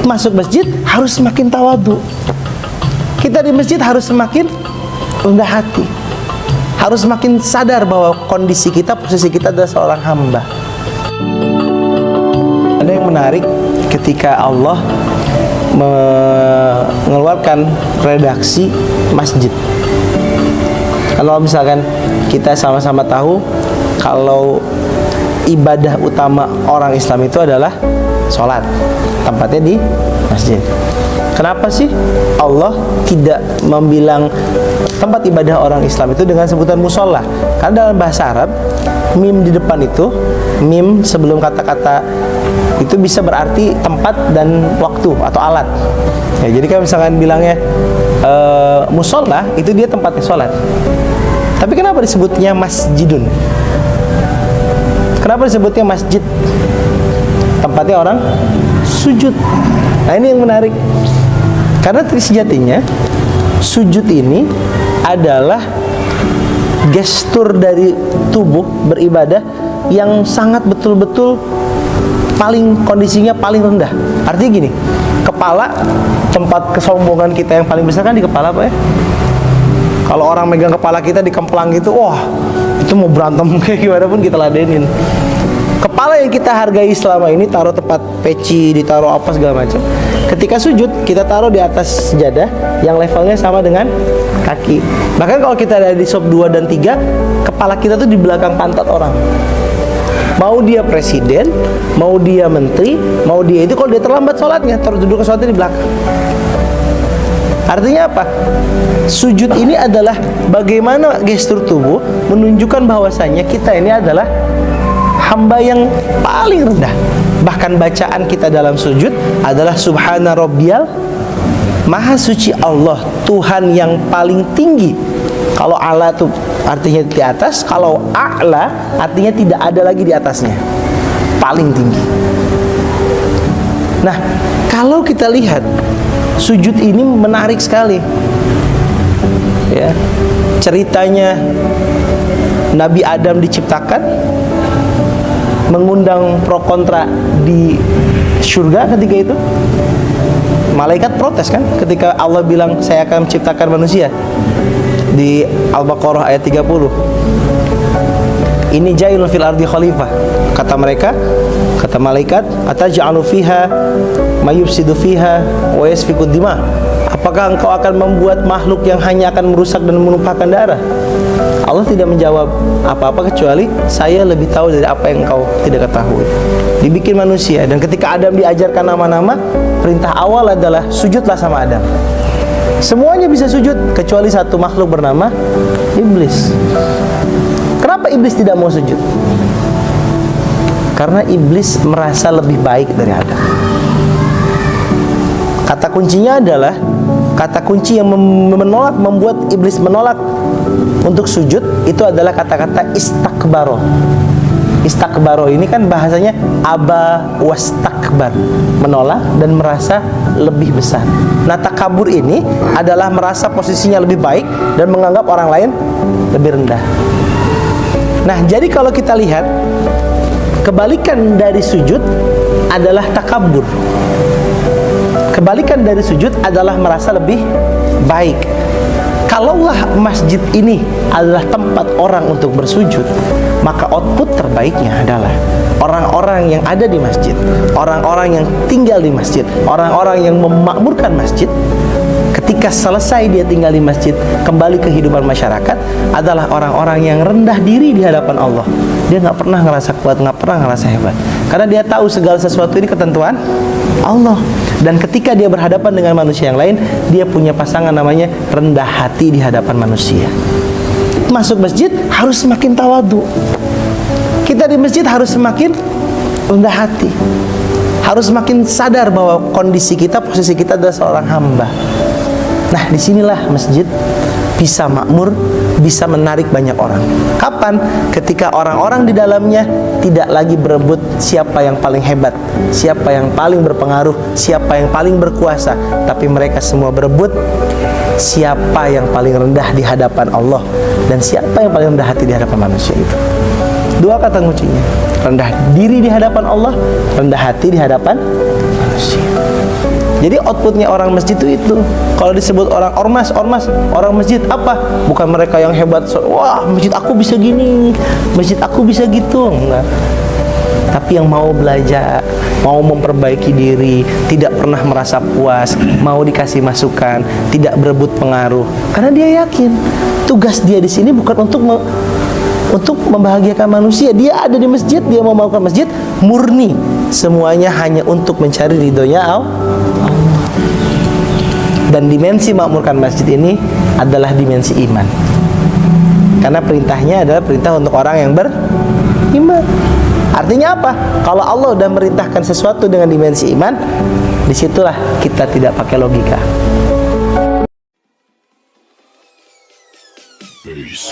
masuk masjid harus semakin tawadhu. Kita di masjid harus semakin rendah hati, harus semakin sadar bahwa kondisi kita, posisi kita adalah seorang hamba. Ada yang menarik ketika Allah mengeluarkan redaksi masjid. Kalau misalkan kita sama-sama tahu kalau ibadah utama orang Islam itu adalah sholat, tempatnya di masjid. Kenapa sih Allah tidak membilang tempat ibadah orang Islam itu dengan sebutan musola? Karena dalam bahasa Arab, mim di depan itu, mim sebelum kata-kata itu bisa berarti tempat dan waktu atau alat. Ya, jadi kalau misalkan bilangnya musola, itu dia tempatnya sholat. Tapi kenapa disebutnya masjidun? Kenapa disebutnya masjid? Tempatnya orang sujud. Nah, ini yang menarik. Karena sejatinya sujud ini adalah gestur dari tubuh beribadah yang sangat betul-betul kondisinya paling rendah. Artinya gini, kepala, tempat kesombongan kita yang paling besar kan di kepala, Pak ya. Kalau orang megang kepala kita dikemplang gitu, wah, itu mau berantem kayak gimana pun kita ladenin. Kepala yang kita hargai selama ini taruh tempat peci, ditaruh apa segala macam. Ketika sujud, kita taruh di atas sejadah yang levelnya sama dengan kaki. Bahkan kalau kita ada di sop 2 dan 3, kepala kita tuh di belakang pantat orang. Mau dia presiden, mau dia menteri, mau dia itu, kalau dia terlambat sholatnya, taruh duduk ke sholatnya di belakang. Artinya apa? Sujud ini adalah bagaimana gestur tubuh menunjukkan bahwasanya kita ini adalah hamba yang paling rendah. Bahkan bacaan kita dalam sujud adalah Subhana Rabbiyal, Maha suci Allah, Tuhan yang paling tinggi. Kalau ala itu artinya di atas, kalau a'la artinya tidak ada lagi di atasnya, paling tinggi. Nah, kalau kita lihat sujud ini menarik sekali. Ya, ceritanya Nabi Adam diciptakan, mengundang pro kontra di surga ketika itu. Malaikat protes kan ketika Allah bilang saya akan menciptakan manusia. Di Al-Baqarah ayat 30. Ini jailun fil ardi khalifah. Kata mereka, kata malaikat, ataj'alu fiha mayufsidu fiha wa yasfiku dima. Apakah engkau akan membuat makhluk yang hanya akan merusak dan menumpahkan darah? Allah tidak menjawab apa-apa kecuali saya lebih tahu dari apa yang engkau tidak ketahui. Dibikin manusia, dan ketika Adam diajarkan nama-nama, perintah awal adalah sujudlah sama Adam. Semuanya bisa sujud kecuali satu makhluk bernama iblis. Kenapa iblis tidak mau sujud? Karena iblis merasa lebih baik dari Adam. Kata kuncinya adalah, kata kunci yang menolak, membuat iblis menolak untuk sujud itu adalah kata-kata istakbaro. Istakbaro ini kan bahasanya aba wastakbar, menolak dan merasa lebih besar. Nah, takabur ini adalah merasa posisinya lebih baik dan menganggap orang lain lebih rendah. Nah, jadi kalau kita lihat, kebalikan dari sujud adalah takabur. Kebalikan dari sujud adalah merasa lebih baik. Kalaulah masjid ini adalah tempat orang untuk bersujud, maka output terbaiknya adalah orang-orang yang ada di masjid, orang-orang yang tinggal di masjid, orang-orang yang memakmurkan masjid. Ketika selesai dia tinggal di masjid, kembali ke kehidupan masyarakat, adalah orang-orang yang rendah diri di hadapan Allah. Dia nggak pernah ngerasa kuat, nggak pernah ngerasa hebat, karena dia tahu segala sesuatu ini ketentuan Allah. Dan ketika dia berhadapan dengan manusia yang lain, dia punya pasangan namanya rendah hati di hadapan manusia. Masuk masjid harus semakin tawadhu. Kita di masjid harus semakin rendah hati, harus semakin sadar bahwa kondisi kita, posisi kita adalah seorang hamba. Nah, disinilah masjid bisa makmur, bisa menarik banyak orang. Kapan? Ketika orang-orang di dalamnya tidak lagi berebut siapa yang paling hebat, siapa yang paling berpengaruh, siapa yang paling berkuasa, tapi mereka semua berebut siapa yang paling rendah di hadapan Allah dan siapa yang paling rendah hati di hadapan manusia itu. Dua kata kuncinya, rendah diri di hadapan Allah, rendah hati di hadapan manusia. Jadi outputnya orang masjid itu. Kalau disebut orang ormas, orang masjid apa? Bukan mereka yang hebat. Wah, masjid aku bisa gini, masjid aku bisa gitu. Enggak. Tapi yang mau belajar, mau memperbaiki diri, tidak pernah merasa puas, mau dikasih masukan, tidak berebut pengaruh. Karena dia yakin tugas dia di sini bukan untuk membahagiakan manusia. Dia ada di masjid, dia mau melakukan masjid murni, semuanya hanya untuk mencari ridhonya Allah. Dan dimensi makmurkan masjid ini adalah dimensi iman. Karena perintahnya adalah perintah untuk orang yang beriman. Artinya apa? Kalau Allah sudah merintahkan sesuatu dengan dimensi iman, disitulah kita tidak pakai logika. Peace.